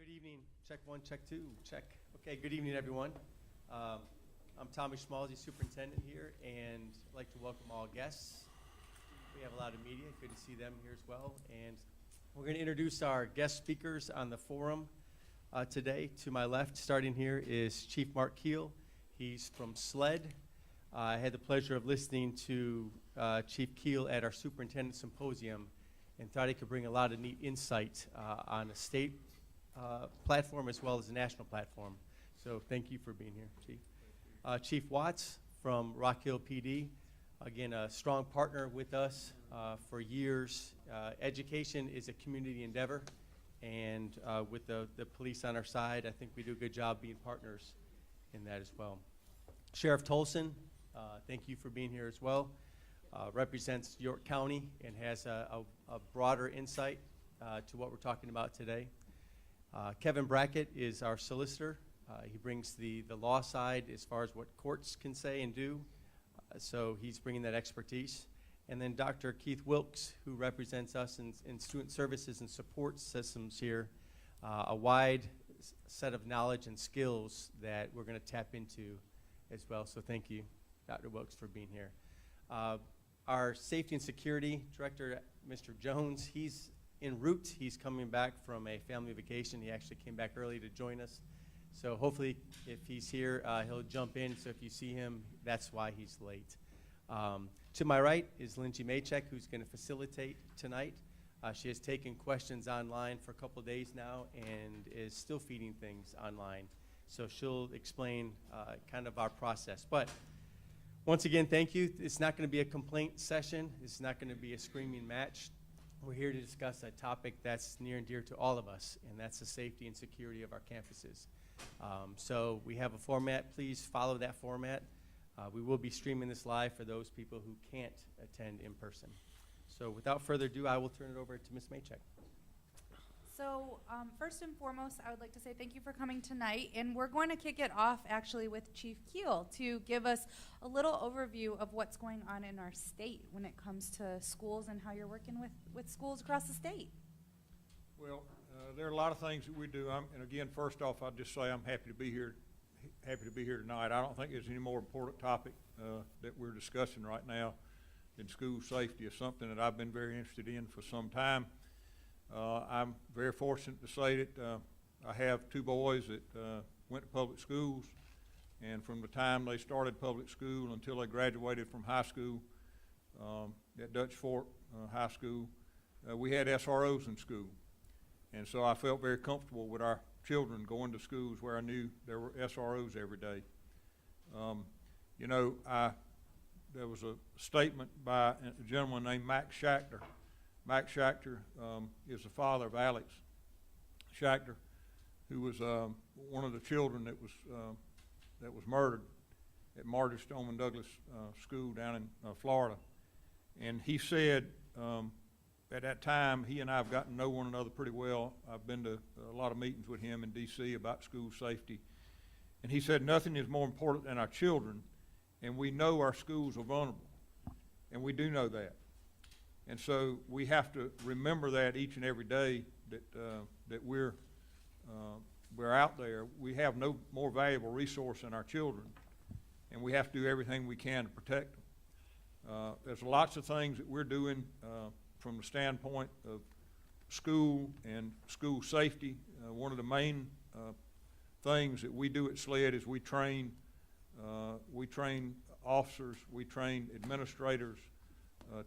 Good evening. Check one, check two, check. Okay, good evening, everyone. I'm Tommy Schmalzi, superintendent here, and I'd like to welcome all guests. We have a lot of media. Good to see them here as well. And we're going to introduce our guest speakers on the forum today. To my left, starting here, is Chief Mark Keel. He's from SLED. I had the pleasure of listening to Chief Keel at our superintendent symposium and thought he could bring a lot of neat insight on a state platform as well as a national platform. So thank you for being here, Chief. Chief Watts from Rock Hill PD, again, a strong partner with us for years. Education is a community endeavor, and with the police on our side, I think we do a good job being partners in that as well. Sheriff Tolson, thank you for being here as well. Represents York County and has a broader insight to what we're talking about today. Kevin Brackett is our solicitor. He brings the law side as far as what courts can say and do, so he's bringing that expertise. And then Dr. Keith Wilkes, who represents us in student services and support systems here, a wide set of knowledge and skills that we're going to tap into as well. So thank you, Dr. Wilkes, for being here. Our safety and security director, Mr. Jones, he's en route. He's coming back from a family vacation. He actually came back early to join us. So hopefully, if he's here, he'll jump in. So if you see him, that's why he's late. To my right is Lindsay Maychek, who's going to facilitate tonight. She has taken questions online for a couple of days now and is still feeding things online. So she'll explain kind of our process. But once again, thank you. It's not going to be a complaint session. It's not going to be a screaming match. We're here to discuss a topic that's near and dear to all of us, and that's the safety and security of our campuses. So we have a format. Please follow that format. We will be streaming this live for those people who can't attend in person. So without further ado, I will turn it over to Ms. Maychek. So first and foremost, I would like to say thank you for coming tonight, and we're going to kick it off actually with Chief Keel to give us a little overview of what's going on in our state when it comes to schools and how you're working with schools across the state. Well, there are a lot of things that we do, and again, first off, I'll just say I'm happy to be here tonight. I don't think there's any more important topic that we're discussing right now than school safety. Is something that I've been very interested in for some time. I'm very fortunate to say that I have two boys that went to public schools, and from the time they started public school until they graduated from high school at Dutch Fork High School, we had SROs in school. And so I felt very comfortable with our children going to schools where I knew there were SROs every day. There was a statement by a gentleman named Max Schachter. Max Schachter is the father of Alex Schachter, who was one of the children that was murdered at Marty Stoneman Douglas School down in Florida. And he said at that time, he and I have gotten to know one another pretty well. I've been to a lot of meetings with him in D.C. about school safety. And he said nothing is more important than our children, and we know our schools are vulnerable, and we do know that. And so we have to remember that each and every day that we're out there. We have no more valuable resource than our children, and we have to do everything we can to protect them. There's lots of things that we're doing from the standpoint of school and school safety. One of the main things that we do at SLED is we train officers, we train administrators,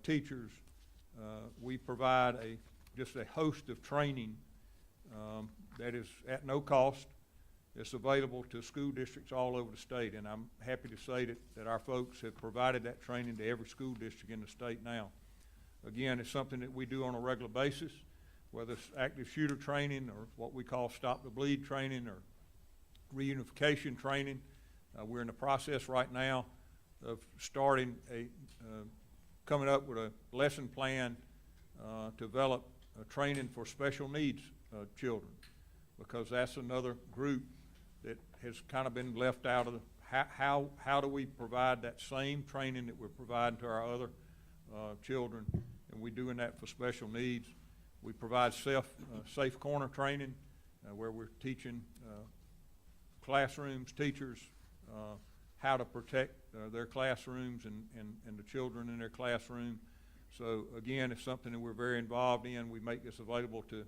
teachers. We provide just a host of training that is at no cost. It's available to school districts all over the state, and I'm happy to say that our folks have provided that training to every school district in the state now. Again, it's something that we do on a regular basis, whether it's active shooter training or what we call stop the bleed training or reunification training. We're in the process right now of starting coming up with a lesson plan to develop training for special needs children, because that's another group that has kind of been left out of the, how do we provide that same training that we're providing to our other children, and we're doing that for special needs. We provide safe corner training where we're teaching classrooms, teachers, how to protect their classrooms and the children in their classroom. So again, it's something that we're very involved in. We make this available to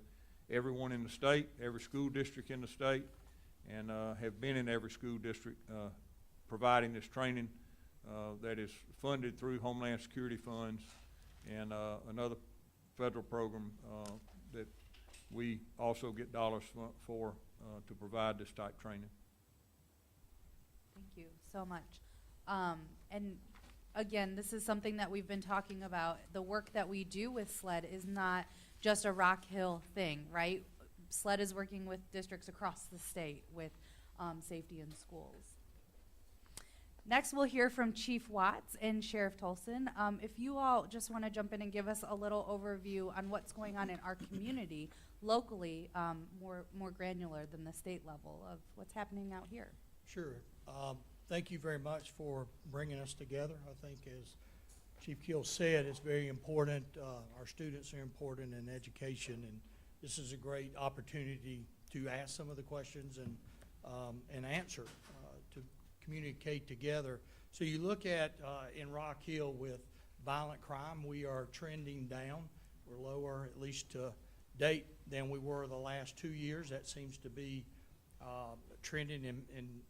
everyone in the state, every school district in the state, and have been in every school district providing this training that is funded through Homeland Security funds and another federal program that we also get dollars for to provide this type training. Thank you so much. And again, this is something that we've been talking about. The work that we do with SLED is not just a Rock Hill thing, right? SLED is working with districts across the state with safety in schools. Next, we'll hear from Chief Watts and Sheriff Tolson. If you all just want to jump in and give us a little overview on what's going on in our community locally, more granular than the state level of what's happening out here. Sure. Thank you very much for bringing us together. I think, as Chief Keel said, it's very important. Our students are important in education, and this is a great opportunity to ask some of the questions and answer, to communicate together. So you look at in Rock Hill with violent crime, we are trending down. We're lower, at least to date, than we were the last 2 years. That seems to be trending in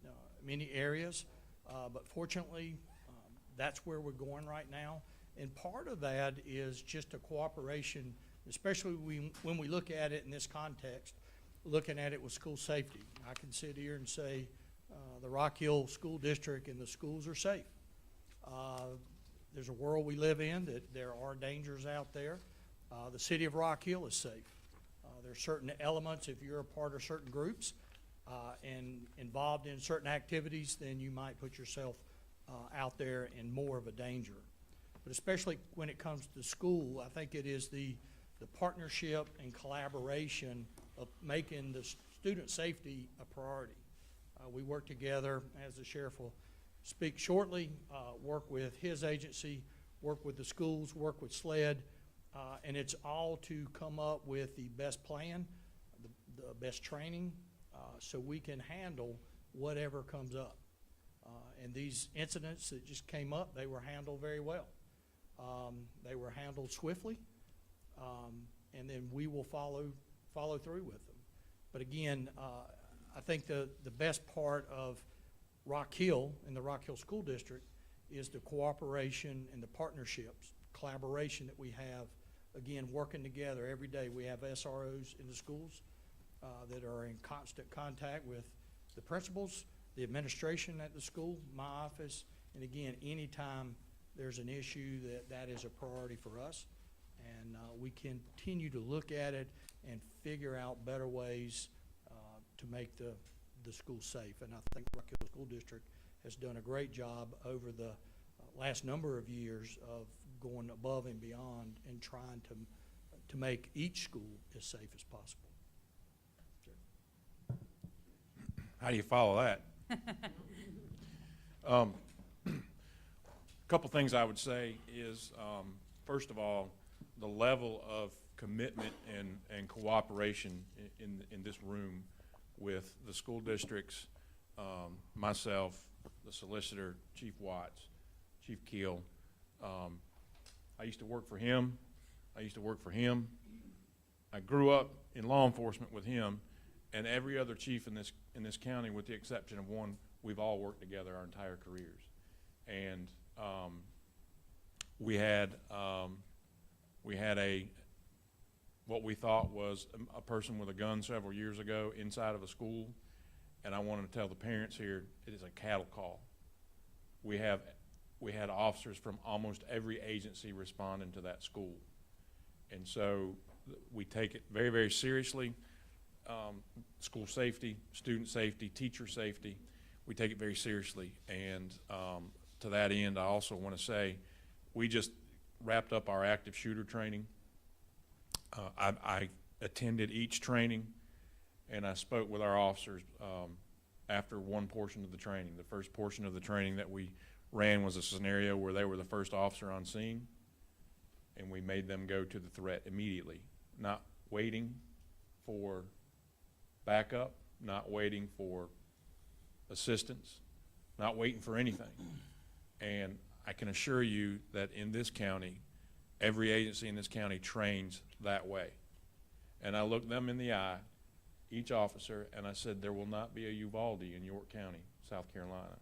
many areas, but fortunately, that's where we're going right now. And part of that is just a cooperation, especially when we look at it in this context, looking at it with school safety. I can sit here and say the Rock Hill School District and the schools are safe. There's a world we live in that there are dangers out there. The city of Rock Hill is safe. There are certain elements, if you're a part of certain groups and involved in certain activities, then you might put yourself out there in more of a danger. But especially when it comes to school, I think it is the partnership and collaboration of making the student safety a priority. We work together, as the sheriff will speak shortly, work with his agency, work with the schools, work with SLED, and it's all to come up with the best plan, the best training, so we can handle whatever comes up. And these incidents that just came up, they were handled very well. They were handled swiftly, and then we will follow through with them. But again, I think the best part of Rock Hill and the Rock Hill School District is the cooperation and the partnerships, collaboration that we have, again, working together every day. We have SROs in the schools that are in constant contact with the principals, the administration at the school, my office, and again, anytime there's an issue, that is a priority for us. And we continue to look at it and figure out better ways to make the school safe. And I think Rock Hill School District has done a great job over the last number of years of going above and beyond and trying to make each school as safe as possible. Sure. How do you follow that? A couple things I would say is, first of all, the level of commitment and cooperation in this room with the school districts, myself, the solicitor, Chief Watts, Chief Keel. I used to work for him. I used to work for him. I grew up in law enforcement with him, and every other chief in this county, with the exception of one, we've all worked together our entire careers. And we had what we thought was a person with a gun several years ago inside of a school, and I wanted to tell the parents here, it is a cattle call. We had officers from almost every agency responding to that school, and so we take it very, very seriously. School safety, student safety, teacher safety, we take it very seriously. And to that end, I also want to say we just wrapped up our active shooter training. I attended each training, and I spoke with our officers after one portion of the training. The first portion of the training that we ran was a scenario where they were the first officer on scene, and we made them go to the threat immediately, not waiting for backup, not waiting for assistance, not waiting for anything. And I can assure you that in this county, every agency in this county trains that way. And I looked them in the eye, each officer, and I said, there will not be a Uvalde in York County, South Carolina.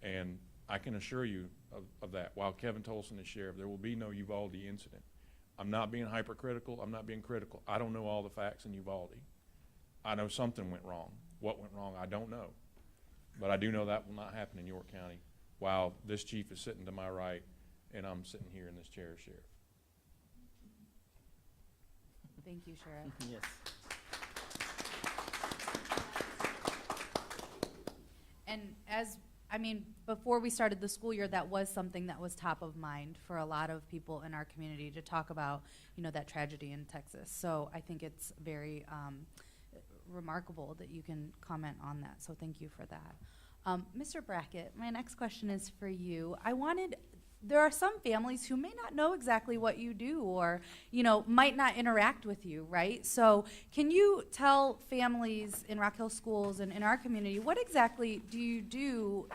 And I can assure you of that. While Kevin Tolson is sheriff, there will be no Uvalde incident. I'm not being hypercritical. I'm not being critical. I don't know all the facts in Uvalde. I know something went wrong. What went wrong, I don't know. But I do know that will not happen in York County while this chief is sitting to my right and I'm sitting here in this chair as sheriff. Thank you, Sheriff. Yes. And before we started the school year, that was something that was top of mind for a lot of people in our community to talk about, that tragedy in Texas. So I think it's very remarkable that you can comment on that. So thank you for that. Mr. Brackett, my next question is for you. There are some families who may not know exactly what you do or, might not interact with you, right? So can you tell families in Rock Hill schools and in our community, what exactly do you do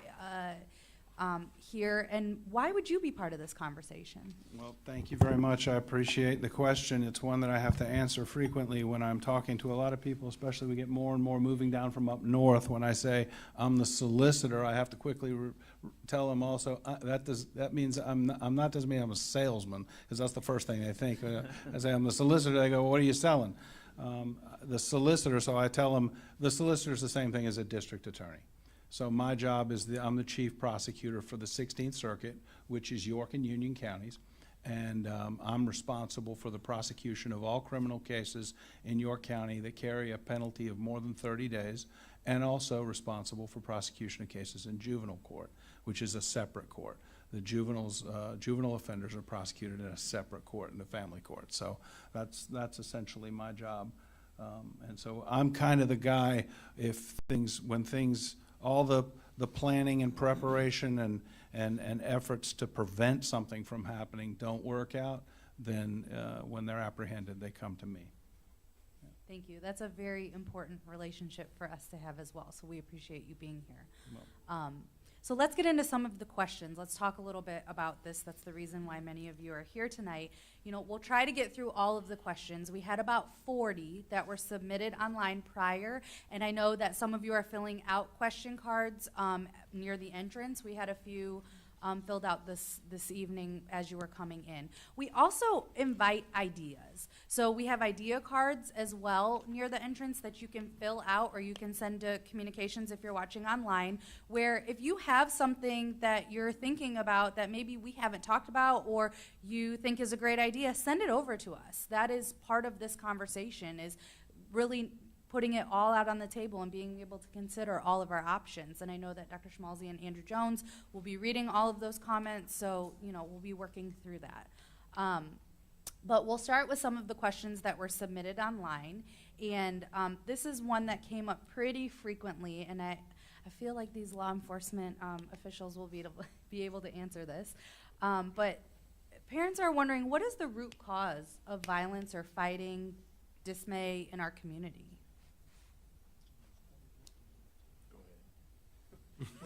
here, and why would you be part of this conversation? Well, thank you very much. I appreciate the question. It's one that I have to answer frequently when I'm talking to a lot of people, especially we get more and more moving down from up north. When I say I'm the solicitor, I have to quickly tell them also that means doesn't mean I'm a salesman, because that's the first thing they think. I say I'm the solicitor. They go, well, what are you selling? The solicitor. So I tell them the solicitor is the same thing as a district attorney. So my job is I'm the chief prosecutor for the 16th Circuit, which is York and Union counties, and I'm responsible for the prosecution of all criminal cases in York County that carry a penalty of more than 30 days, and also responsible for prosecution of cases in juvenile court, which is a separate court. The juvenile offenders are prosecuted in a separate court, in the family court. So that's essentially my job, and so I'm kind of the guy all the planning and preparation and efforts to prevent something from happening don't work out, then when they're apprehended, they come to me. Thank you. That's a very important relationship for us to have as well, so we appreciate you being here. Well, So let's get into some of the questions. Let's talk a little bit about this. That's the reason why many of you are here tonight. We'll try to get through all of the questions. We had about 40 that were submitted online prior, and I know that some of you are filling out question cards near the entrance. We had a few filled out this evening as you were coming in. We also invite ideas. So we have idea cards as well near the entrance that you can fill out, or you can send to communications if you're watching online, where if you have something that you're thinking about that maybe we haven't talked about or you think is a great idea, send it over to us. That is part of this conversation, is really putting it all out on the table and being able to consider all of our options. And I know that Dr. Schmalzi and Andrew Jones will be reading all of those comments, so we'll be working through that. But we'll start with some of the questions that were submitted online, and this is one that came up pretty frequently, and I feel like these law enforcement officials will be able to answer this. But parents are wondering, what is the root cause of violence or fighting, dismay in our community?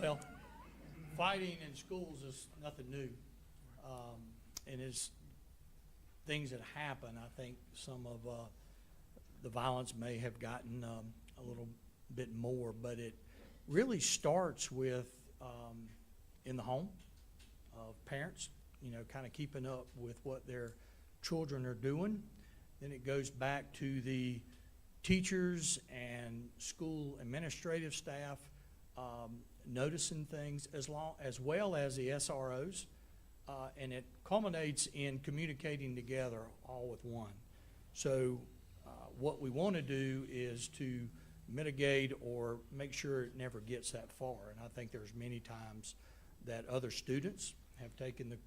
Well, fighting in schools is nothing new, and it's things that happen. I think some of the violence may have gotten a little bit more, but it really starts with in the home of parents, kind of keeping up with what their children are doing. Then it goes back to the teachers and school administrative staff noticing things, as well as the SROs, and it culminates in communicating together all with one. So what we want to do is to mitigate or make sure it never gets that far. And I think there's many times that other students have taken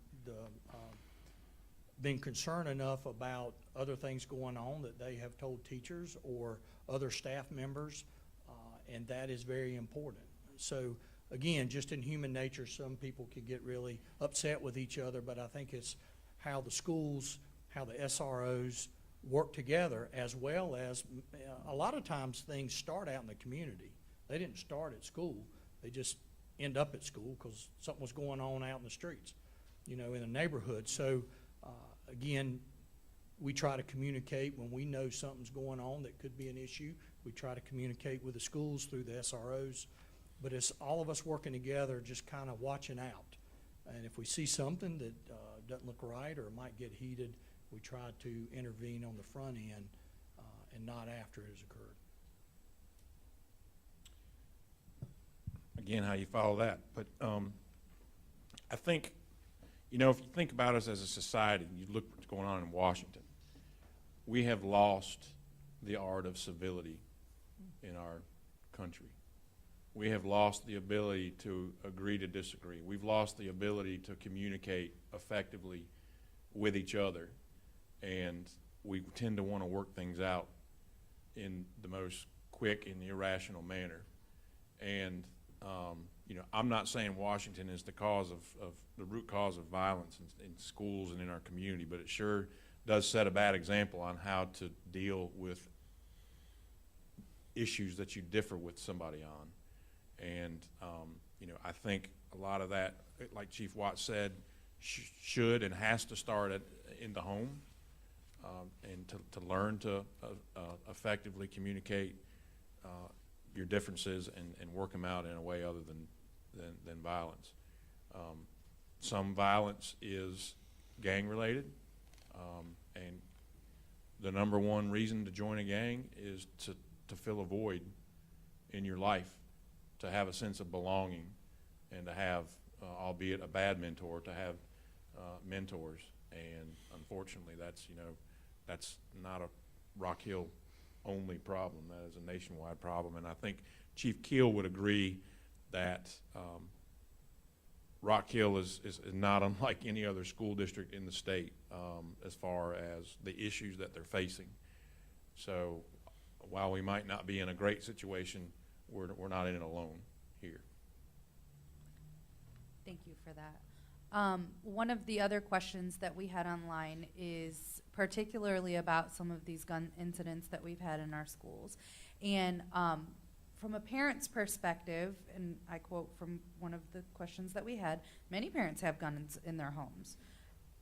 been concerned enough about other things going on that they have told teachers or other staff members, and that is very important. So again, just in human nature, some people can get really upset with each other, but I think it's how the schools, how the SROs work together, as well as a lot of times things start out in the community. They didn't start at school. They just end up at school because something was going on out in the streets, you know, in the neighborhood. So, again, we try to communicate when we know something's going on that could be an issue. We try to communicate with the schools through the SROs. But it's all of us working together, just kind of watching out. And if we see something that doesn't look right or might get heated, we try to intervene on the front end and not after it has occurred. Again, how you follow that. But I think, you know, if you think about us as a society, you look what's going on in Washington, we have lost the art of civility in our country. We have lost the ability to agree to disagree. We've lost the ability to communicate effectively with each other, and we tend to want to work things out in the most quick and irrational manner. And you know, I'm not saying Washington is the cause of the root cause of violence in schools and in our community, but it sure does set a bad example on how to deal with issues that you differ with somebody on. And you know, I think a lot of that, like Chief Watts said, should and has to start in the home, and to learn to effectively communicate your differences and work them out in a way other than violence. Some violence is gang related, and the number one reason to join a gang is to fill a void in your life, to have a sense of belonging, and to have, albeit a bad mentor, to have mentors. And unfortunately, that's not a Rock Hill only problem. That is a nationwide problem. And I think Chief Keel would agree that Rock Hill is not unlike any other school district in the state as far as the issues that they're facing. So while we might not be in a great situation, we're not in it alone here. Thank you for that. One of the other questions that we had online is particularly about some of these gun incidents that we've had in our schools. And from a parent's perspective, and I quote from one of the questions that we had, many parents have guns in their homes.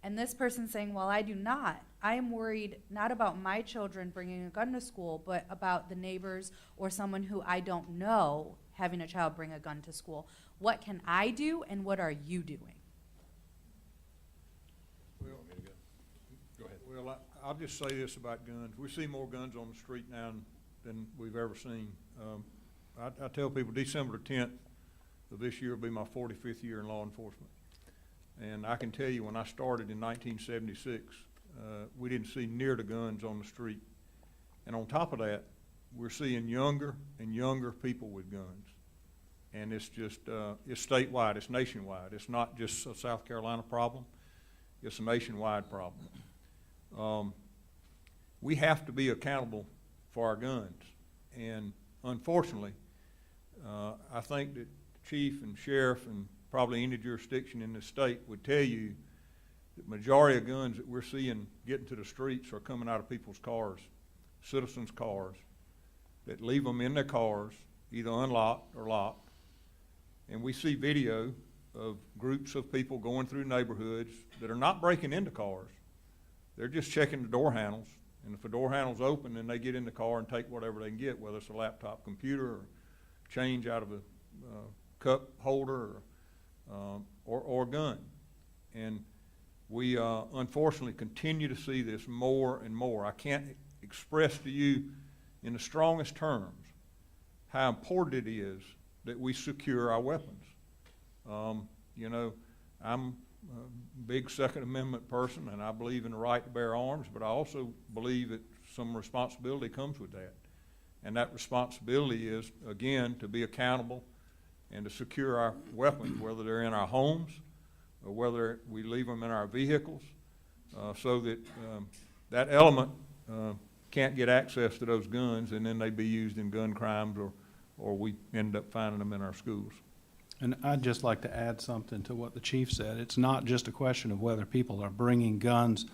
And this person's saying, well, I do not. I am worried not about my children bringing a gun to school, but about the neighbors or someone who I don't know having a child bring a gun to school. What can I do, and what are you doing? Well, Go ahead. well, I'll just say this about guns. We see more guns on the street now than we've ever seen. I tell people December the 10th of this year will be my 45th year in law enforcement. And I can tell you, when I started in 1976, we didn't see near the guns on the street. And on top of that, we're seeing younger and younger people with guns. And it's just, it's statewide, it's nationwide. It's not just a South Carolina problem, it's a nationwide problem. We have to be accountable for our guns. And unfortunately, I think that the chief and sheriff and probably any jurisdiction in the state would tell you that the majority of guns that we're seeing getting to the streets are coming out of people's cars, citizens' cars, that leave them in their cars, either unlocked or locked. And we see video of groups of people going through neighborhoods that are not breaking into cars. They're just checking the door handles. And if the door handle's open, then they get in the car and take whatever they can get, whether it's a laptop computer or change out of a cup holder or a gun. And we unfortunately continue to see this more and more. I can't express to you in the strongest terms how important it is that we secure our weapons. You know, I'm a big Second Amendment person, and I believe in the right to bear arms, but I also believe that some responsibility comes with that. And that responsibility is, again, to be accountable and to secure our weapons, whether they're in our homes or whether we leave them in our vehicles, so that that element can't get access to those guns, and then they be used in gun crimes, or we end up finding them in our schools. And I'd just like to add something to what the chief said. It's not just a question of whether people are bringing guns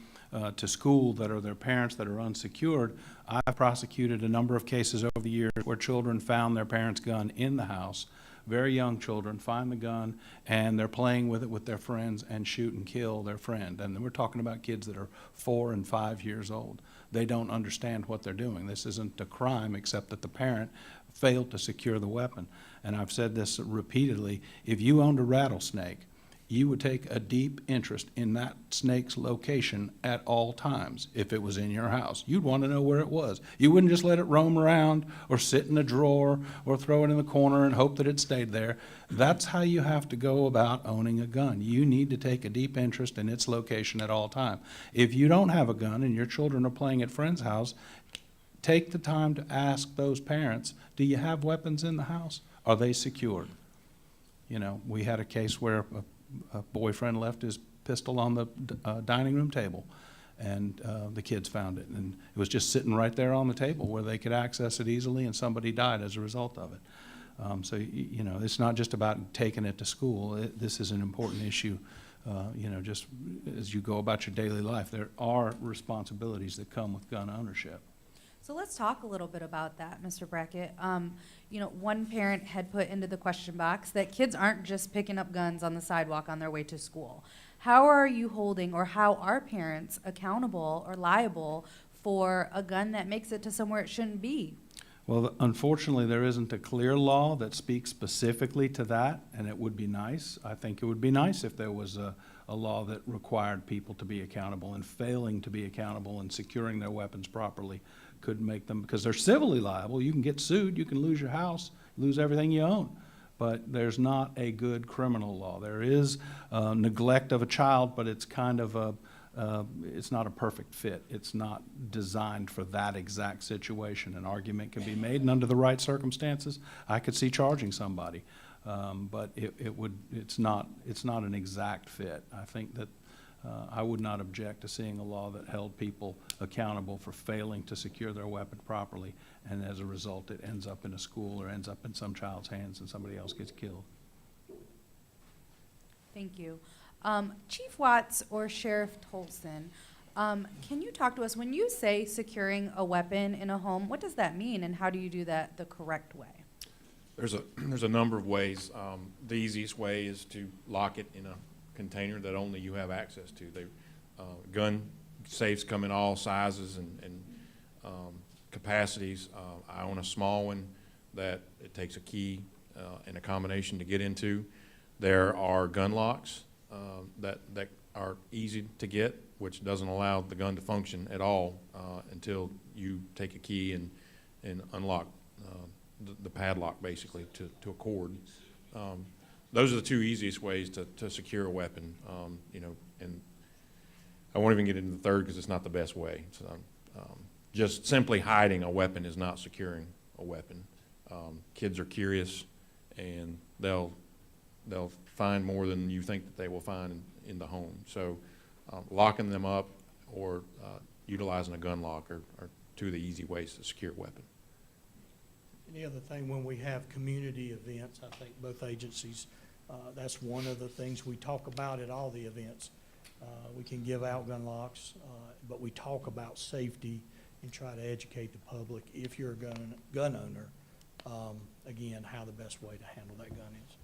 to school that are their parents that are unsecured. I've prosecuted a number of cases over the years where children found their parents' gun in the house. Very young children find the gun, and they're playing with it with their friends and shoot and kill their friend. And we're talking about kids that are 4 and 5 years old. They don't understand what they're doing. This isn't a crime except that the parent failed to secure the weapon. And I've said this repeatedly, if you owned a rattlesnake, you would take a deep interest in that snake's location at all times if it was in your house. You'd want to know where it was. You wouldn't just let it roam around or sit in a drawer or throw it in the corner and hope that it stayed there. That's how you have to go about owning a gun. You need to take a deep interest in its location at all times. If you don't have a gun and your children are playing at friend's house, take the time to ask those parents, do you have weapons in the house? Are they secured? You know, we had a case where a boyfriend left his pistol on the dining room table, and the kids found it. And it was just sitting right there on the table where they could access it easily, and somebody died as a result of it. So, you know, it's not just about taking it to school. This is an important issue, you know, just as you go about your daily life. There are responsibilities that come with gun ownership. So let's talk a little bit about that, Mr. Brackett. You know, one parent had put into the question box that kids aren't just picking up guns on the sidewalk on their way to school. How are you holding, or how are parents accountable or liable for a gun that makes it to somewhere it shouldn't be? Well, unfortunately, there isn't a clear law that speaks specifically to that, and it would be nice. I think it would be nice if there was a law that required people to be accountable, and failing to be accountable and securing their weapons properly could make them, because they're civilly liable. You can get sued, you can lose your house, lose everything you own. But there's not a good criminal law. There is neglect of a child, but it's kind of it's not a perfect fit. It's not designed for that exact situation. An argument can be made, and under the right circumstances, I could see charging somebody. But it's not an exact fit. I think that I would not object to seeing a law that held people accountable for failing to secure their weapon properly, and as a result, it ends up in a school or ends up in some child's hands and somebody else gets killed. Thank you. Chief Watts or Sheriff Tolson, can you talk to us, when you say securing a weapon in a home, what does that mean, and how do you do that the correct way? There's a number of ways. The easiest way is to lock it in a container that only you have access to. Gun safes come in all sizes and capacities. I own a small one that it takes a key and a combination to get into. There are gun locks that are easy to get, which doesn't allow the gun to function at all until you take a key and unlock the padlock, basically, to a cord. Those are the two easiest ways to secure a weapon, you know, and I won't even get into the third because it's not the best way. So, just simply hiding a weapon is not securing a weapon. Kids are curious, and they'll find more than you think that they will find in the home. So, locking them up or utilizing a gun lock are two of the easy ways to secure a weapon. And the other thing, when we have community events, I think both agencies, that's one of the things we talk about at all the events. We can give out gun locks, but we talk about safety and try to educate the public, if you're a gun owner, again, how the best way to handle that gun is.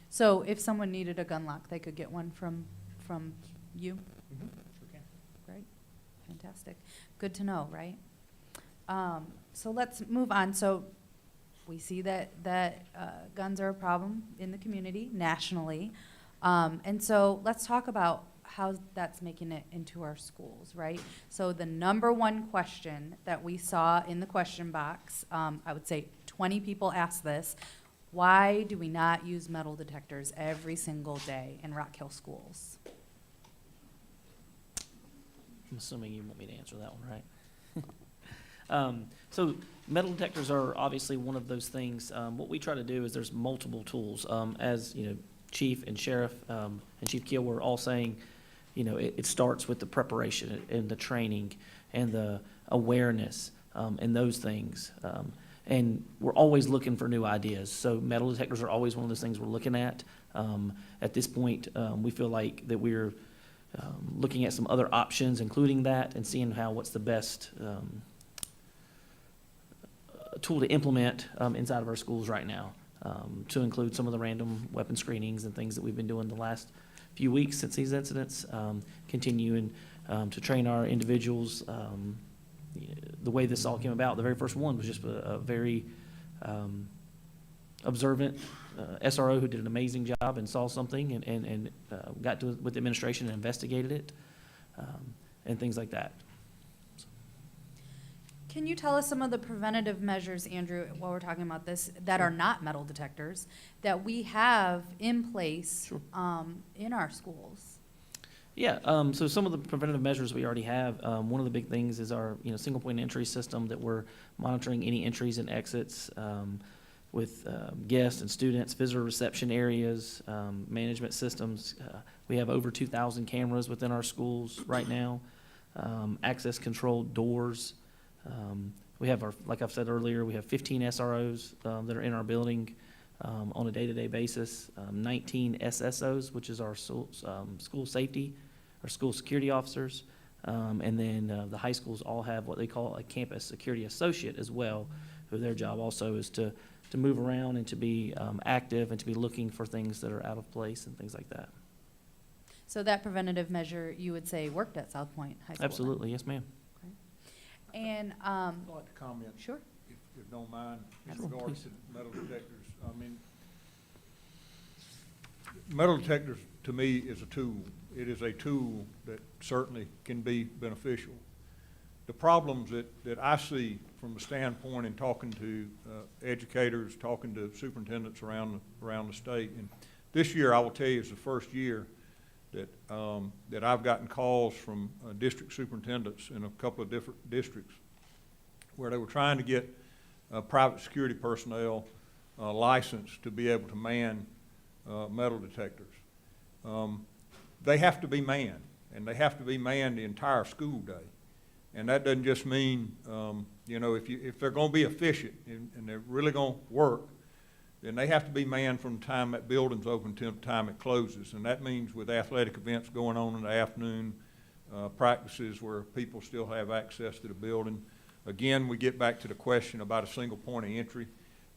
So if someone needed a gun lock, they could get one from you? Sure can. Great, fantastic. Good to know, right? So let's move on. So we see that guns are a problem in the community nationally. And so let's talk about how that's making it into our schools, right? So the number one question that we saw in the question box, I would say 20 people asked this: why do we not use metal detectors every single day in Rock Hill schools? I'm assuming you want me to answer that one, right? So metal detectors are obviously one of those things. What we try to do is there's multiple tools. As you know, Chief and Sheriff and Chief Keel were all saying, you know, it starts with the preparation and the training and the awareness and those things. And we're always looking for new ideas. So metal detectors are always one of those things we're looking at. At this point, we feel like that we're looking at some other options, including that, and seeing what's the best tool to implement inside of our schools right now, to include some of the random weapon screenings and things that we've been doing the last few weeks since these incidents, continuing to train our individuals. The way this all came about, the very first one was just a very observant SRO who did an amazing job and saw something and got to with the administration and investigated it, and things like that. Can you tell us some of the preventative measures, Andrew, while we're talking about this, that are not metal detectors, that we have in place Sure. In our schools? Yeah, so some of the preventative measures we already have, one of the big things is our, single point entry system that we're monitoring any entries and exits, with guests and students, visitor reception areas, management systems. We have over 2,000 cameras within our schools right now, access controlled doors. We have like I've said earlier, we have 15 SROs that are in our building on a day-to-day basis, 19 SSOs, which is our school safety or school security officers, and then the high schools all have what they call a campus security associate as well, who their job also is to move around and to be active and to be looking for things that are out of place and things like that. So that preventative measure, you would say, worked at South Point High School? then? Absolutely, yes, ma'am. And, I'd like to comment, sure. if you don't mind, in Absolutely. regards to metal detectors. I mean, metal detectors, to me, is a tool. It is a tool that certainly can be beneficial. The problems that I see from the standpoint in talking to educators, talking to superintendents around the state, and this year, I will tell you, is the first year that I've gotten calls from district superintendents in a couple of different districts where they were trying to get private security personnel licensed to be able to man metal detectors. They have to be manned, and they have to be manned the entire school day. And that doesn't just mean, if they're going to be efficient and they're really going to work, then they have to be manned from the time that building's open to the time it closes. And that means with athletic events going on in the afternoon, practices where people still have access to the building. Again, we get back to the question about a single point of entry.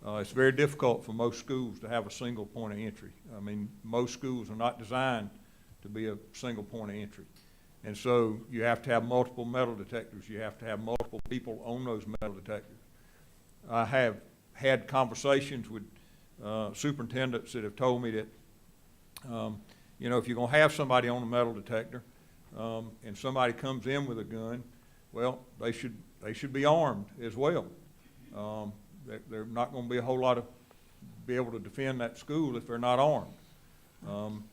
It's very difficult for most schools to have a single point of entry. I mean, most schools are not designed to be a single point of entry. And so you have to have multiple metal detectors. You have to have multiple people on those metal detectors. I have had conversations with superintendents that have told me that, if you're going to have somebody on a metal detector and somebody comes in with a gun, well, they should be armed as well. They're not going to be a whole lot of be able to defend that school if they're not armed.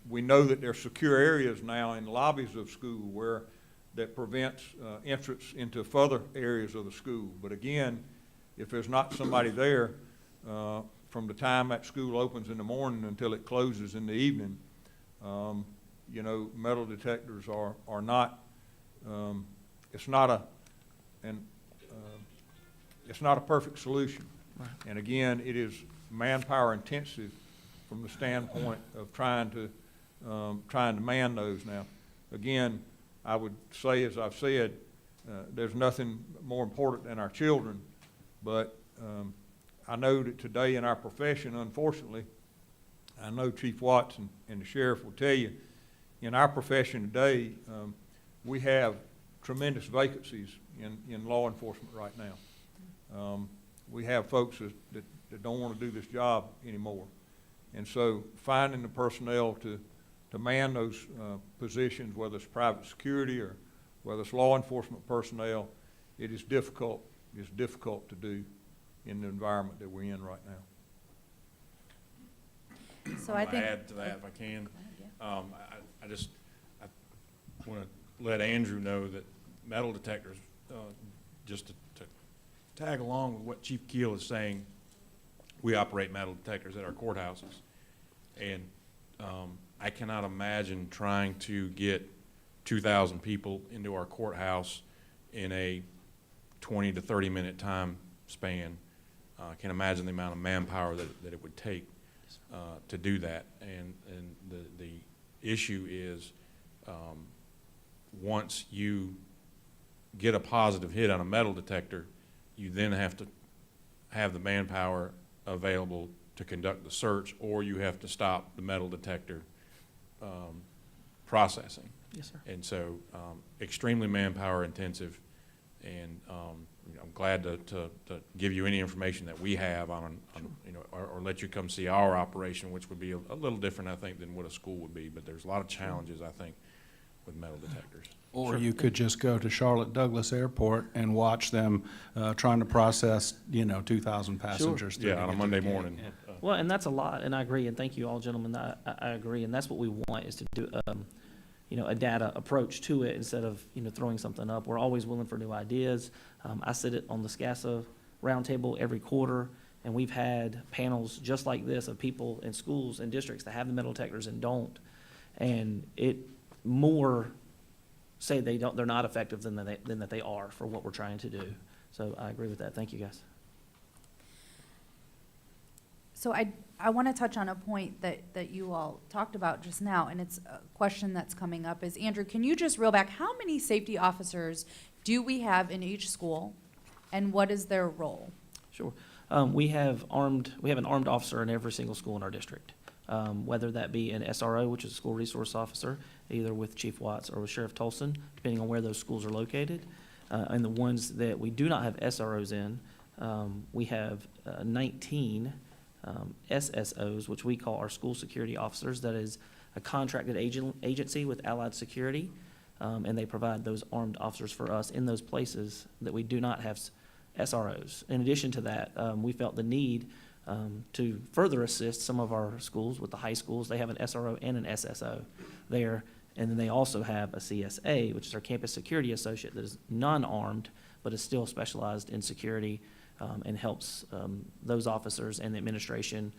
We know that there are secure areas now in lobbies of school where that prevents entrance into further areas of the school. But again, if there's not somebody there from the time that school opens in the morning until it closes in the evening, metal detectors are not. It's not a perfect solution. Right. And again, it is manpower intensive from the standpoint of trying to man those. Now, again, I would say, as I've said, there's nothing more important than our children, but I know that today in our profession, unfortunately, I know Chief Watts and the sheriff will tell you, in our profession today, we have tremendous vacancies in law enforcement right now. We have folks that don't want to do this job anymore. And so finding the personnel to man those positions, whether it's private security or whether it's law enforcement personnel, it is difficult. It's difficult to do in the environment that we're in right now. So I'm I gonna think. add to that if I can. Yeah. I want to let Andrew know that metal detectors, just to tag along with what Chief Keel is saying, we operate metal detectors at our courthouses. And I cannot imagine trying to get 2,000 people into our courthouse in a 20 to 30 minute time span. I can't imagine the amount of manpower that it would take to do that. And the issue is once you get a positive hit on a metal detector, you then have to have the manpower available to conduct the search, or you have to stop the metal detector processing. Yes, sir. And so, extremely manpower intensive, and I'm glad to give you any information that we have on or let you come see our operation, which would be a little different, I think, than what a school would be. But there's a lot of challenges, I think, with metal detectors. Or you could just go to Charlotte Douglas Airport and watch them trying to process, 2,000 passengers. through Yeah, to on a get to Monday the gate. morning. Yeah. Well, and that's a lot, and I agree, and thank you all, gentlemen. I agree, and that's what we want, is to do, a data approach to it instead of, throwing something up. We're always willing for new ideas. I sit on the SCASA roundtable every quarter, and we've had panels just like this of people in schools and districts that have the metal detectors and don't. And it more say they're not effective than that they are for what we're trying to do. So I agree with that. Thank you, guys. So I want to touch on a point that you all talked about just now, and it's a question that's coming up is, Andrew, can you just reel back, how many safety officers do we have in each school, and what is their role? Sure. We have an armed officer in every single school in our district, whether that be an SRO, which is a school resource officer, either with Chief Watts or with Sheriff Tolson, depending on where those schools are located. And the ones that we do not have SROs in, we have 19 SSOs, which we call our school security officers. That is a contracted agency with Allied Security, and they provide those armed officers for us in those places that we do not have SROs. In addition to that, we felt the need to further assist some of our schools with the high schools. They have an SRO and an SSO there, and then they also have a CSA, which is our campus security associate, that is non-armed but is still specialized in security, and helps those officers and the administration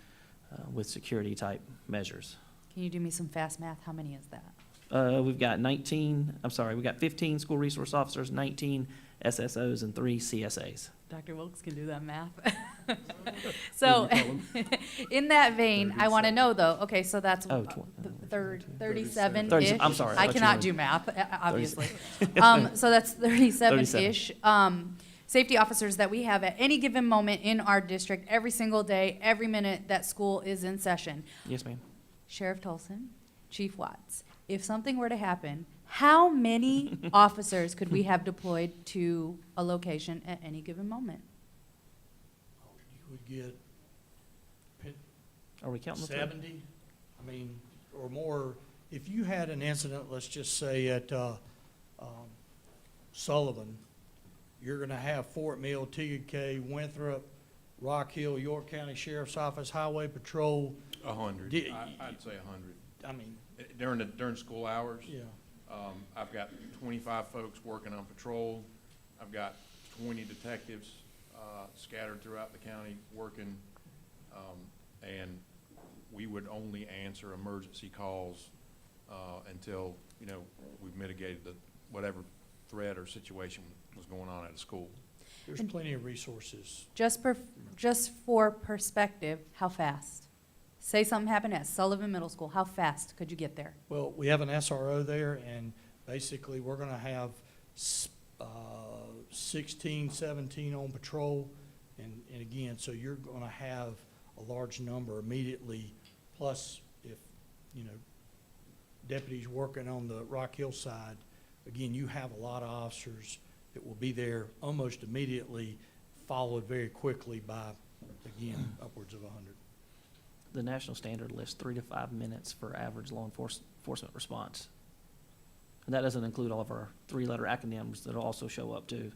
with security type measures. Can you do me some fast math? How many is that? We've got 15 school resource officers, 19 SSOs, and 3 CSAs. Dr. Wilkes can do that math. So, in that vein, I want to know though, okay, so that's Oh, 37-ish. 30, I'm sorry, I I thought you cannot were- do math, obviously. So that's 37-ish. Safety officers that we have at any given moment in our district, every single day, every minute that school is in session. Yes, ma'am. Sheriff Tolson, Chief Watts, if something were to happen, how many officers could we have deployed to a location at any given moment? You would get Are we counting the 3? 70, I mean, or more. If you had an incident, let's just say at Sullivan, you're gonna have Fort Mill, TK, Winthrop, Rock Hill, York County Sheriff's Office, Highway Patrol. 100. Di- I'd say 100. I mean, During school hours, yeah. I've got 25 folks working on patrol. I've got 20 detectives scattered throughout the county working, and we would only answer emergency calls until, we've mitigated whatever threat or situation was going on at a school. There's And- plenty of resources. Just for perspective, how fast? Say something happened at Sullivan Middle School, how fast could you get there? Well, we have an SRO there, and basically, we're gonna have 16, 17 on patrol, and again, so you're gonna have a large number immediately, plus if, deputies working on the Rock Hill side, again, you have a lot of officers that will be there almost immediately, followed very quickly by, again, upwards of 100. The national standard lists 3 to 5 minutes for average law enforcement response. And that doesn't include all of our 3-letter acronyms that'll also show up too.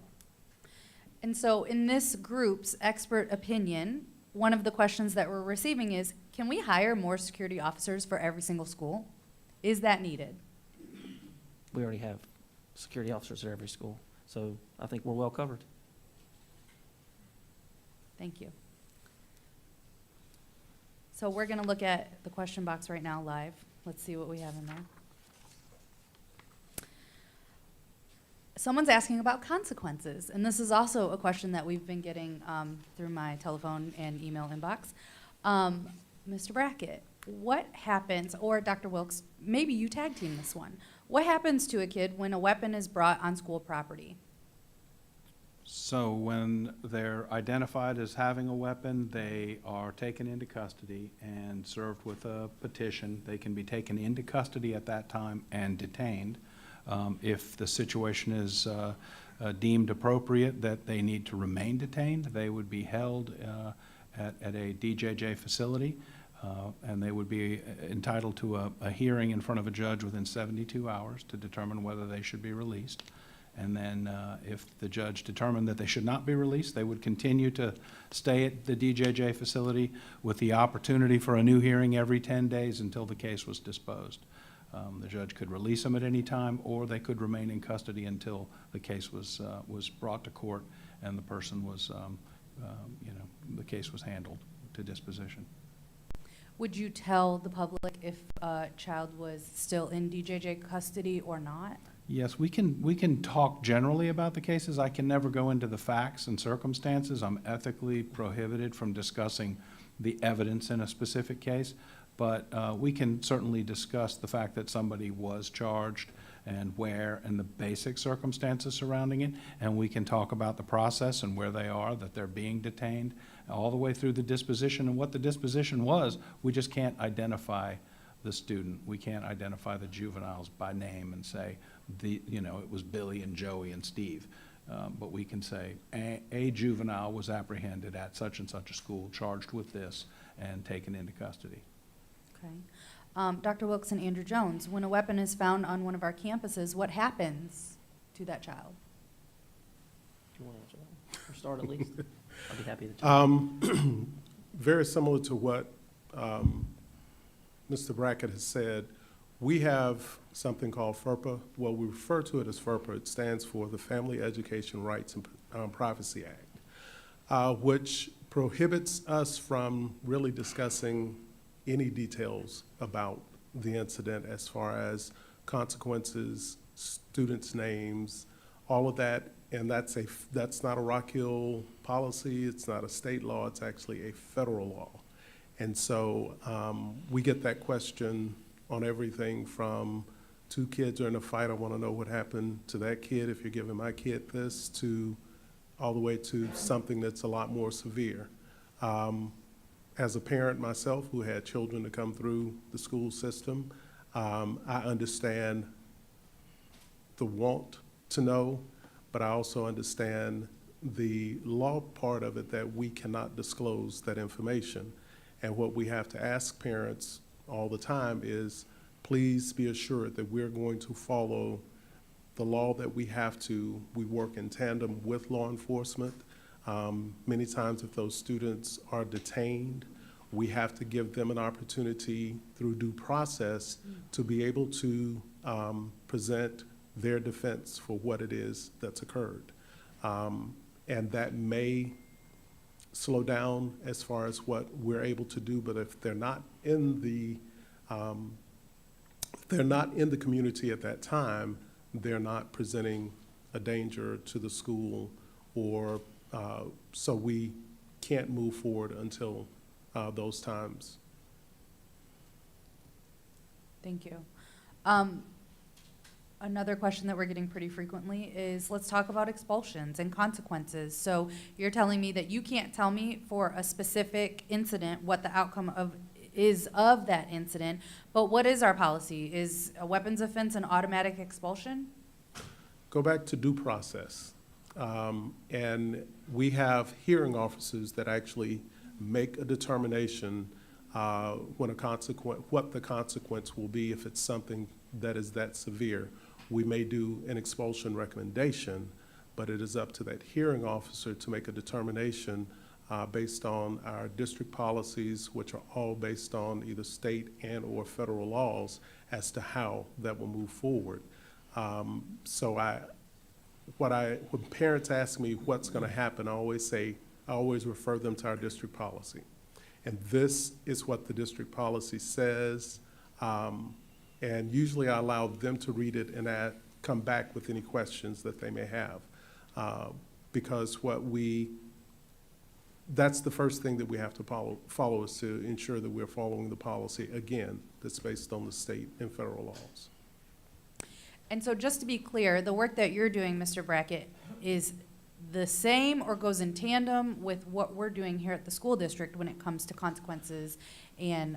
And so in this group's expert opinion, one of the questions that we're receiving is, can we hire more security officers for every single school? Is that needed? We already have security officers at every school, so I think we're well covered. Thank you. So we're going to look at the question box right now live. Let's see what we have in there. Someone's asking about consequences, and this is also a question that we've been getting through my telephone and email inbox. Mr. Brackett, what happens, or Dr. Wilkes, maybe you tag team this one. What happens to a kid when a weapon is brought on school property? So when they're identified as having a weapon, they are taken into custody and served with a petition. They can be taken into custody at that time and detained. If the situation is deemed appropriate that they need to remain detained, they would be held at a DJJ facility, and they would be entitled to a hearing in front of a judge within 72 hours to determine whether they should be released. And then if the judge determined that they should not be released, they would continue to stay at the DJJ facility with the opportunity for a new hearing every 10 days until the case was disposed. The judge could release them at any time, or they could remain in custody until the case was brought to court and the person was, the case was handled to disposition. Would you tell the public if a child was still in DJJ custody or not? Yes, we can talk generally about the cases. I can never go into the facts and circumstances. I'm ethically prohibited from discussing the evidence in a specific case, but we can certainly discuss the fact that somebody was charged and where and the basic circumstances surrounding it, and we can talk about the process and where they are, that they're being detained, all the way through the disposition and what the disposition was. We just can't identify the student. We can't identify the juveniles by name and say, it was Billy and Joey and Steve. But we can say a juvenile was apprehended at such and such a school, charged with this, and taken into custody. Okay. Dr. Wilkes and Andrew Jones, when a weapon is found on one of our campuses, what happens to that child? Do you want to answer that one? Or start at least? I'll be happy to. Very similar to what Mr. Brackett has said, we have something called FERPA. Well, we refer to it as FERPA. It stands for the Family Education Rights and Privacy Act, which prohibits us from really discussing any details about the incident as far as consequences, students' names, all of that. And that's not a Rock Hill policy. It's not a state law. It's actually a federal law. And so we get that question on everything from two kids are in a fight, I want to know what happened to that kid if you're giving my kid this, to all the way to something that's a lot more severe. As a parent myself who had children to come through the school system, I understand the want to know, but I also understand the law part of it, that we cannot disclose that information. And what we have to ask parents all the time is, please be assured that we're going to follow the law that we have to. We work in tandem with law enforcement. Many times if those students are detained, we have to give them an opportunity through due process to be able to present their defense for what it is that's occurred. And that may slow down as far as what we're able to do, but if they're not in the community at that time, they're not presenting a danger to the school, or so we can't move forward until those times. Thank you. Another question that we're getting pretty frequently is, let's talk about expulsions and consequences. So you're telling me that you can't tell me for a specific incident what the outcome is of that incident, but what is our policy? Is a weapons offense an automatic expulsion? Go back to due process. And we have hearing officers that actually make a determination what the consequence will be if it's something that is that severe. We may do an expulsion recommendation, but it is up to that hearing officer to make a determination based on our district policies, which are all based on either state and or federal laws, as to how that will move forward. So when parents ask me what's going to happen, I always refer them to our district policy. And this is what the district policy says. And usually I allow them to read it and come back with any questions that they may have. Because that's the first thing that we have to follow is to ensure that we're following the policy, again, that's based on the state and federal laws. And so just to be clear, the work that you're doing, Mr. Brackett, is the same or goes in tandem with what we're doing here at the school district when it comes to consequences and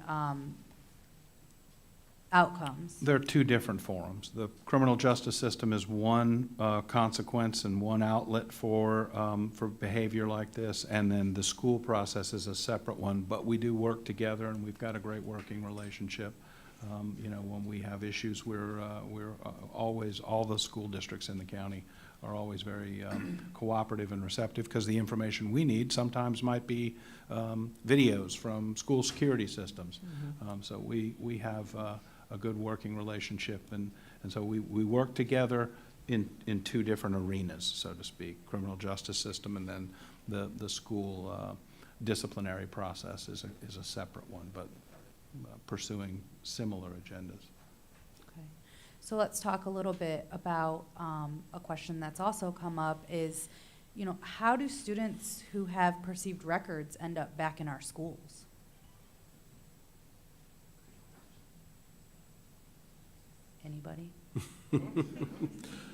outcomes? There are two different forums. The criminal justice system is one consequence and one outlet for behavior like this, and then the school process is a separate one. But we do work together, and we've got a great working relationship. You know, when we have issues, we're always, all the school districts in the county are always very cooperative and receptive, because the information we need sometimes might be videos from school security systems. So we have a good working relationship, and so we work together in two different arenas, so to speak, criminal justice system, and then the school disciplinary process is a separate one, but pursuing similar agendas. Okay. So let's talk a little bit about a question that's also come up is, you know, how do students who have perceived records end up back in our schools? Anybody?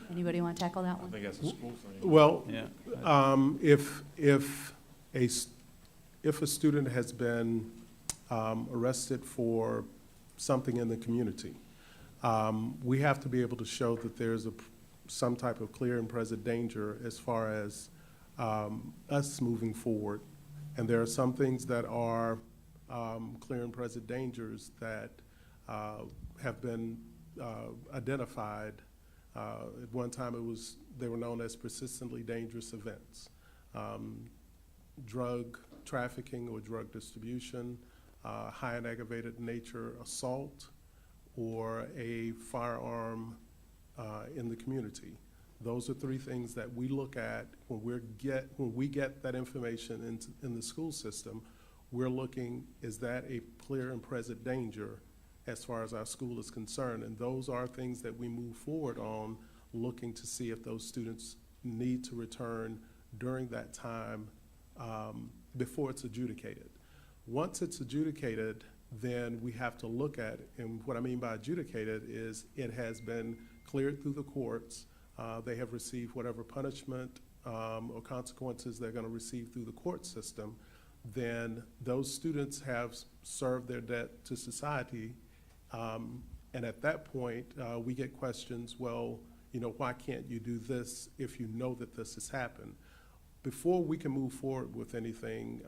Anybody want to tackle that I one? think that's a school thing. Well, Yeah. if a student has been arrested for something in the community, we have to be able to show that there's some type of clear and present danger as far as us moving forward. And there are some things that are clear and present dangers that have been identified. At one time, they were known as persistently dangerous events. Drug trafficking or drug distribution, high and aggravated nature assault, or a firearm in the community. Those are three things that we look at when we get that information in the school system. We're looking, is that a clear and present danger as far as our school is concerned? And those are things that we move forward on, looking to see if those students need to return during that time before it's adjudicated. Once it's adjudicated, then we have to look at it. And what I mean by adjudicated is it has been cleared through the courts. They have received whatever punishment or consequences they're going to receive through the court system. Then those students have served their debt to society. And at that point, we get questions, well, you know, why can't you do this if you know that this has happened? Before we can move forward with anything,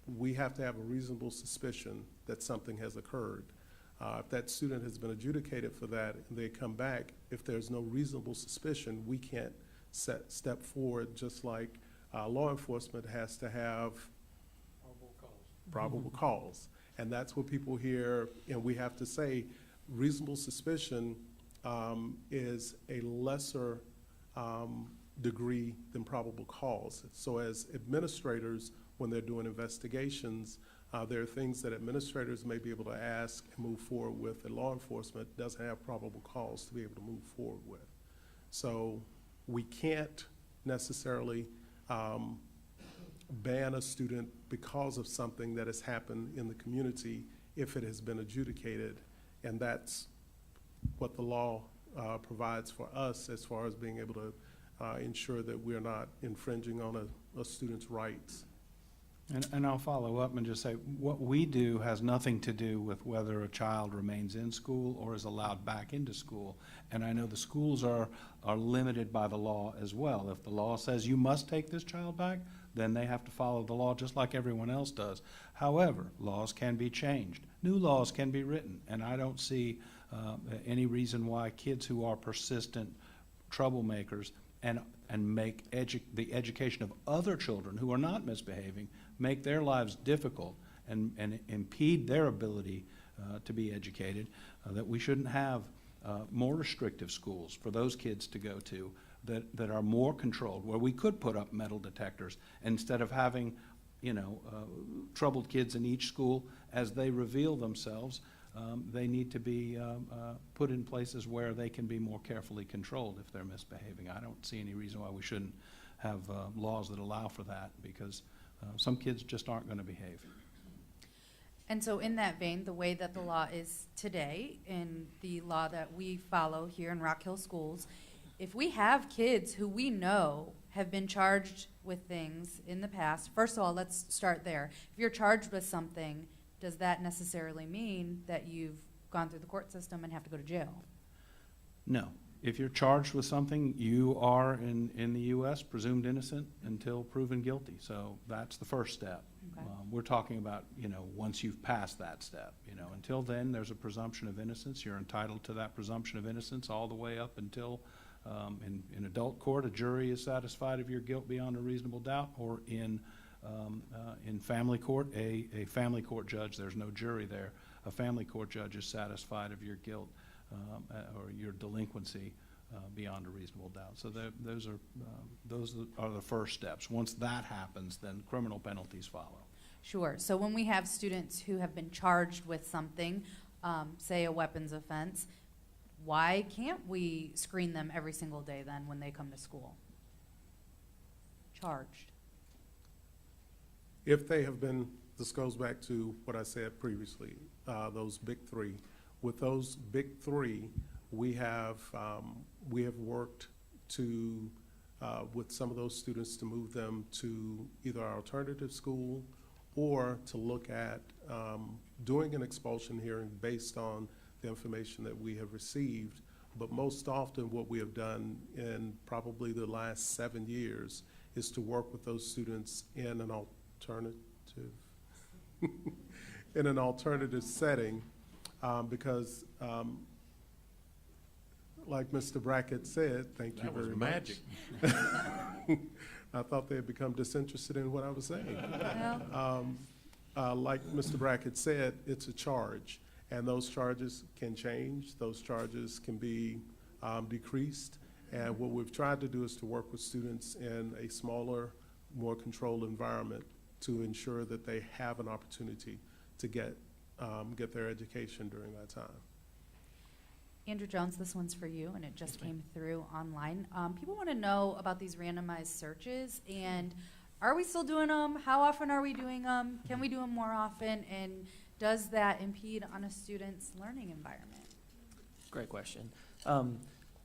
we have to have a reasonable suspicion that something has occurred. If that student has been adjudicated for that and they come back, if there's no reasonable suspicion, we can't step forward, just like law enforcement has to have probable cause. And that's what people hear, and we have to say reasonable suspicion is a lesser degree than probable cause. So as administrators, when they're doing investigations, there are things that administrators may be able to ask and move forward with that law enforcement doesn't have probable cause to be able to move forward with. So we can't necessarily ban a student because of something that has happened in the community if it has been adjudicated, and that's what the law provides for us as far as being able to ensure that we're not infringing on a student's rights. And I'll follow up and just say, what we do has nothing to do with whether a child remains in school or is allowed back into school. And I know the schools are limited by the law as well. If the law says you must take this child back, then they have to follow the law just like everyone else does. However, laws can be changed. New laws can be written, and I don't see any reason why kids who are persistent troublemakers and make the education of other children who are not misbehaving, make their lives difficult and impede their ability to be educated, that we shouldn't have more restrictive schools for those kids to go to that are more controlled, where we could put up metal detectors instead of having, you know, troubled kids in each school. As they reveal themselves, they need to be put in places where they can be more carefully controlled if they're misbehaving. I don't see any reason why we shouldn't have laws that allow for that, because some kids just aren't going to behave. And so in that vein, the way that the law is today, in the law that we follow here in Rock Hill Schools, if we have kids who we know have been charged with things in the past, first of all, let's start there. If you're charged with something, does that necessarily mean that you've gone through the court system and have to go to jail? No. If you're charged with something, you are in the U.S. presumed innocent until proven guilty. So that's the first step. Okay. We're talking about, once you've passed that step, until then, there's a presumption of innocence. You're entitled to that presumption of innocence all the way up until, in adult court, a jury is satisfied of your guilt beyond a reasonable doubt, or in family court, a family court judge, there's no jury there, a family court judge is satisfied of your guilt or your delinquency beyond a reasonable doubt. So those are the first steps. Once that happens, then criminal penalties follow. Sure. So when we have students who have been charged with something, say a weapons offense, why can't we screen them every single day then when they come to school? Charged. If they have been, this goes back to what I said previously, those big three. With those big three, we have worked to, with some of those students, to move them to either our alternative school or to look at doing an expulsion hearing based on the information that we have received. But most often what we have done in probably the last 7 years is to work with those students in an alternative in an alternative setting, because like Mr. Brackett said, thank you That was very much. magic. I thought they had become disinterested in what I was saying. Well, Like Mr. Brackett said, it's a charge, and those charges can change. Those charges can be decreased. And what we've tried to do is to work with students in a smaller, more controlled environment to ensure that they have an opportunity to get their education during that time. Andrew Jones, this one's for you, and it just Yes, ma'am. came through online. People want to know about these randomized searches, and are we still doing them? How often are we doing them? Can we do them more often? And does that impede on a student's learning environment? Great question.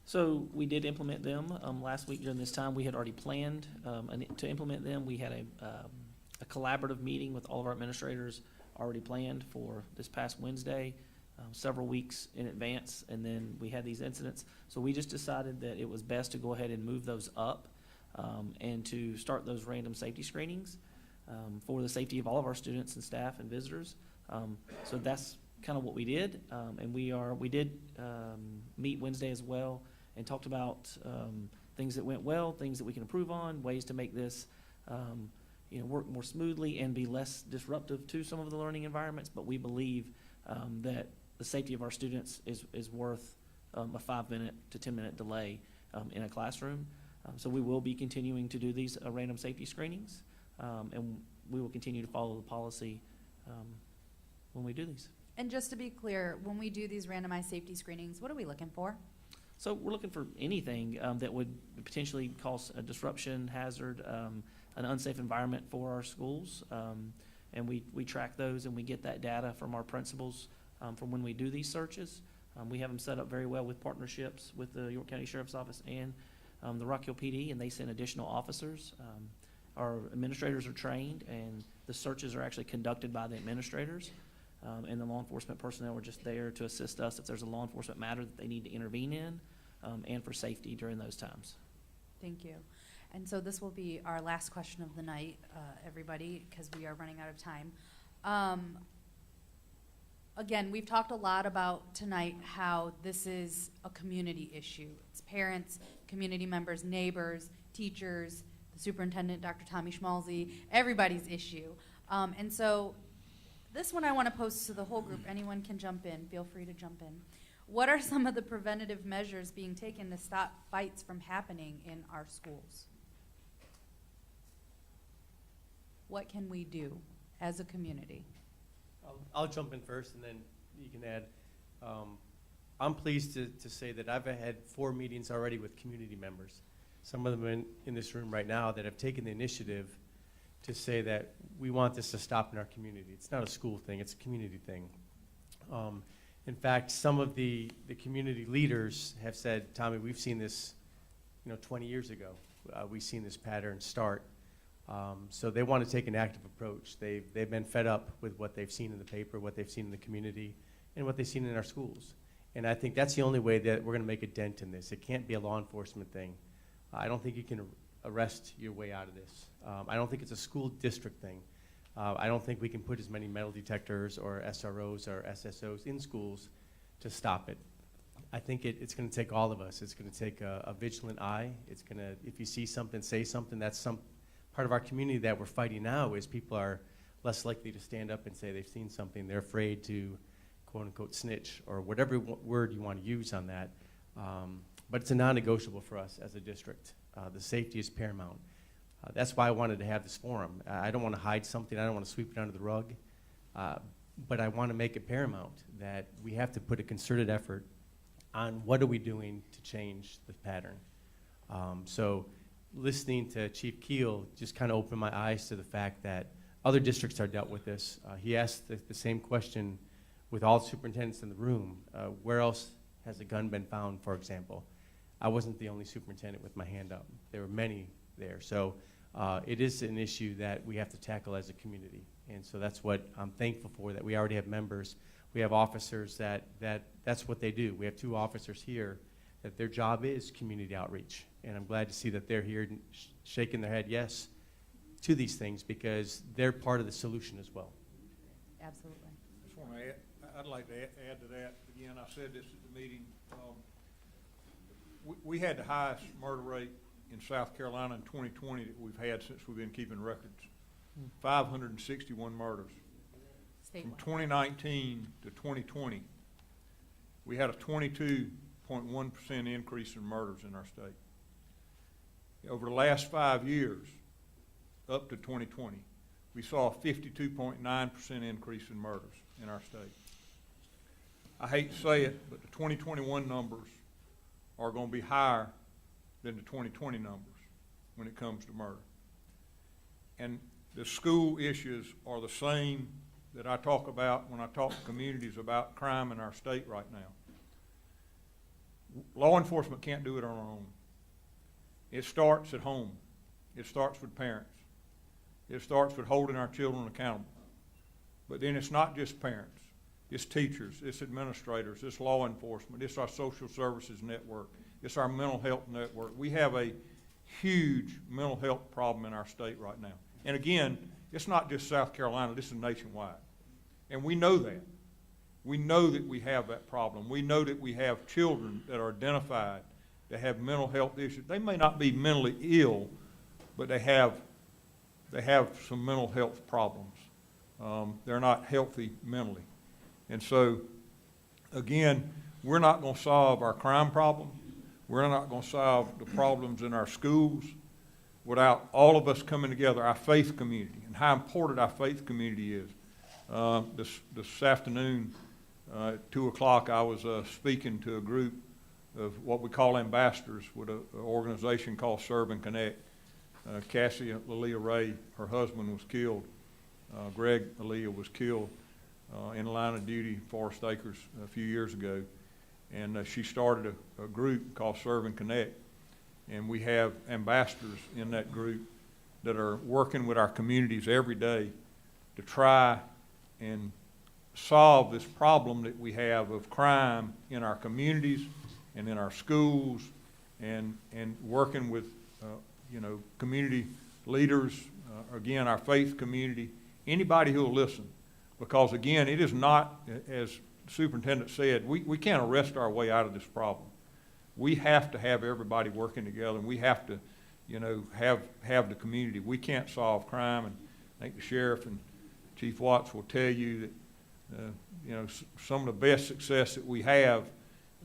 So we did implement them last week during this time. We had already planned to implement them. We had a collaborative meeting with all of our administrators already planned for this past Wednesday, several weeks in advance, and then we had these incidents. So we just decided that it was best to go ahead and move those up and to start those random safety screenings for the safety of all of our students and staff and visitors. So that's kind of what we did, and we did meet Wednesday as well and talked about things that went well, things that we can improve on, ways to make this work more smoothly and be less disruptive to some of the learning environments. But we believe that the safety of our students is worth a 5-minute to 10-minute delay in a classroom. So we will be continuing to do these random safety screenings, and we will continue to follow the policy when we do these. And just to be clear, when we do these randomized safety screenings, what are we looking for? So we're looking for anything that would potentially cause a disruption, hazard, an unsafe environment for our schools. And we track those, and we get that data from our principals from when we do these searches. We have them set up very well with partnerships with the York County Sheriff's Office and the Rock Hill PD, and they send additional officers. Our administrators are trained, and the searches are actually conducted by the administrators. And the law enforcement personnel are just there to assist us if there's a law enforcement matter that they need to intervene in, and for safety during those times. Thank you. And so this will be our last question of the night, everybody, because we are running out of time. Again, we've talked a lot about tonight how this is a community issue. It's parents, community members, neighbors, teachers, the superintendent, Dr. Tommy Schmalzy, everybody's issue. And so this one I want to pose to the whole group. Anyone can jump in. Feel free to jump in. What are some of the preventative measures being taken to stop fights from happening in our schools? What can we do as a community? I'll jump in first, and then you can add. I'm pleased to say that I've had 4 meetings already with community members, some of them in this room right now, that have taken the initiative to say that we want this to stop in our community. It's not a school thing, it's a community thing. In fact, some of the community leaders have said, Tommy, we've seen this, 20 years ago. We've seen this pattern start. So they want to take an active approach. They've been fed up with what they've seen in the paper, what they've seen in the community, and what they've seen in our schools. And I think that's the only way that we're going to make a dent in this. It can't be a law enforcement thing. I don't think you can arrest your way out of this. I don't think it's a school district thing. I don't think we can put as many metal detectors or SROs or SSOs in schools to stop it. I think it's going to take all of us. It's going to take a vigilant eye. It's going to, if you see something, say something. That's some part of our community that we're fighting now is people are less likely to stand up and say they've seen something. They're afraid to, quote unquote, snitch or whatever word you want to use on that. But it's a non-negotiable for us as a district. The safety is paramount. That's why I wanted to have this forum. I don't want to hide something. I don't want to sweep it under the rug. But I want to make it paramount that we have to put a concerted effort on what are we doing to change the pattern. So listening to Chief Keel just kind of opened my eyes to the fact that other districts are dealt with this. He asked the same question with all superintendents in the room. Where else has a gun been found, for example? I wasn't the only superintendent with my hand up. There were many there. So it is an issue that we have to tackle as a community. And so that's what I'm thankful for, that we already have members. We have officers that's what they do. We have 2 officers here that their job is community outreach. And I'm glad to see that they're here shaking their head yes to these things because they're part of the solution as well. Absolutely. Just want to add, I'd like to add to that. Again, I said this at the meeting. We had the highest murder rate in South Carolina in 2020 that we've had since we've been keeping records. 561 murders. From 2019 to 2020, we had a 22.1% increase in murders in our state. Over the last 5 years, up to 2020, we saw a 52.9% increase in murders in our state. I hate to say it, but the 2021 numbers are going to be higher than the 2020 numbers when it comes to murder. And the school issues are the same that I talk about when I talk to communities about crime in our state right now. Law enforcement can't do it on our own. It starts at home. It starts with parents. It starts with holding our children accountable. But then it's not just parents. It's teachers, it's administrators, it's law enforcement, it's our social services network, it's our mental health network. We have a huge mental health problem in our state right now. And again, it's not just South Carolina, this is nationwide. And we know that. We know that we have that problem. We know that we have children that are identified that have mental health issues. They may not be mentally ill, but they have some mental health problems. They're not healthy mentally. And so, again, we're not going to solve our crime problem. We're not going to solve the problems in our schools without all of us coming together, our faith community, and how important our faith community is. This afternoon, at 2 o'clock, I was speaking to a group of what we call ambassadors with an organization called Serve and Connect. Cassie Aaliyah Ray, her husband was killed. Greg Aaliyah was killed in the line of duty, Forest Acres, a few years ago. And she started a group called Serve and Connect. And we have ambassadors in that group that are working with our communities every day to try and solve this problem that we have of crime in our communities and in our schools, and working with community leaders, again, our faith community, anybody who will listen. Because again, it is not, as the superintendent said, we can't arrest our way out of this problem. We have to have everybody working together, and we have to, have the community. We can't solve crime, and I think the sheriff and Chief Watts will tell you that, some of the best success that we have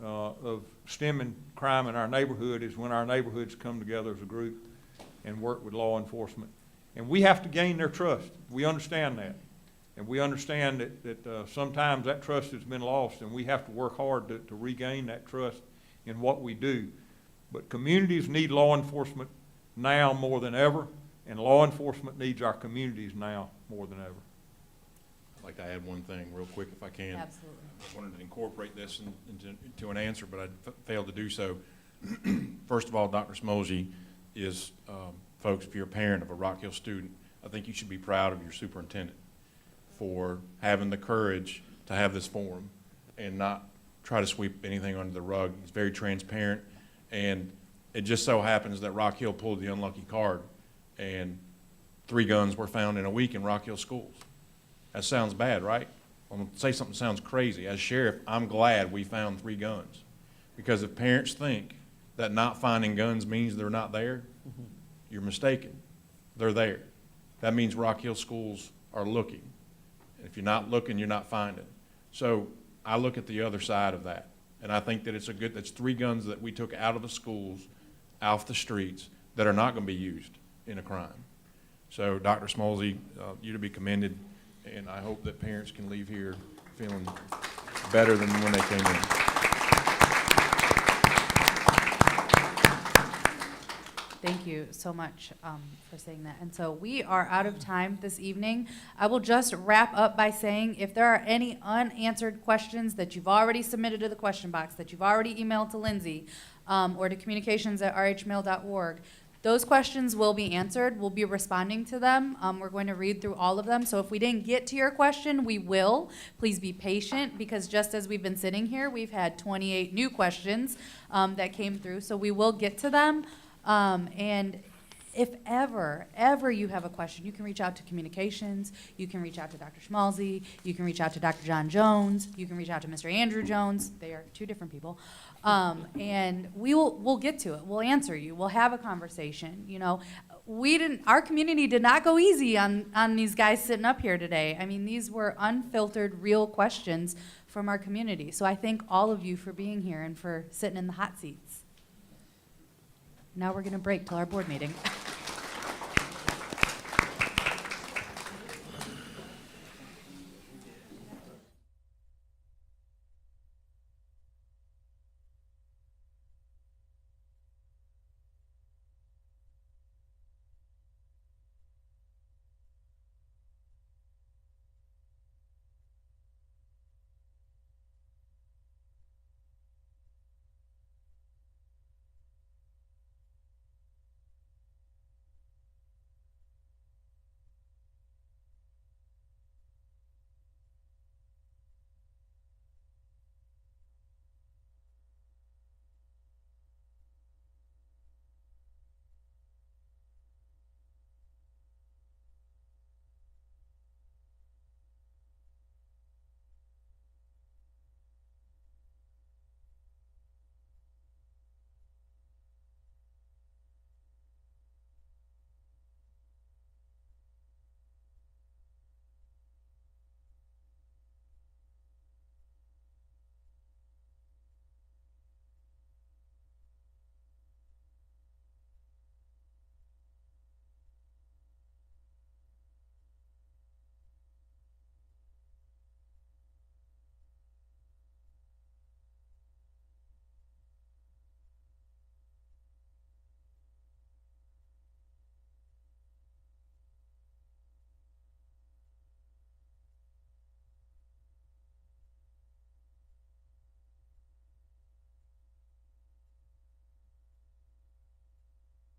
of stemming crime in our neighborhood is when our neighborhoods come together as a group and work with law enforcement. And we have to gain their trust. We understand that. And we understand that sometimes that trust has been lost, and we have to work hard to regain that trust in what we do. But communities need law enforcement now more than ever, And law enforcement needs our communities now more than ever. I'd like to add one thing real quick if I can. Absolutely. I wanted to incorporate this into an answer, but I failed to do so. First of all, Dr. Smolsey is, folks, if you're a parent of a Rock Hill student, I think you should be proud of your superintendent for having the courage to have this forum and not try to sweep anything under the rug. He's very transparent, and it just so happens that Rock Hill pulled the unlucky card, and 3 guns were found in a week in Rock Hill schools. That sounds bad, right? I'm gonna say something that sounds crazy. As sheriff, I'm glad we found 3 guns, because if parents think that not finding guns means they're not there, you're mistaken. They're there. That means Rock Hill schools are looking. If you're not looking, you're not finding. So I look at the other side of that, and I think that that's 3 guns that we took out of the schools, off the streets, that are not going to be used in a crime. So Dr. Smolsey, you to be commended, and I hope that parents can leave here feeling better than when they came in. Thank you so much for saying that. And so we are out of time this evening. I will just wrap up by saying if there are any unanswered questions that you've already submitted to the question box, that you've already emailed to Lindsay or to communications@rhmail.org, those questions will be answered. We'll be responding to them. We're going to read through all of them. So if we didn't get to your question, we will. Please be patient, because just as we've been sitting here, we've had 28 new questions that came through. So we will get to them. And if ever you have a question, you can reach out to communications, you can reach out to Dr. Schmalzi, you can reach out to Dr. John Jones, you can reach out to Mr. Andrew Jones. They are 2 different people. And we'll get to it. We'll answer you. We'll have a conversation. You know, our community did not go easy on these guys sitting up here today. I mean, these were unfiltered, real questions from our community. So I thank all of you for being here and for sitting in the hot seats. Now we're going to break till our board meeting.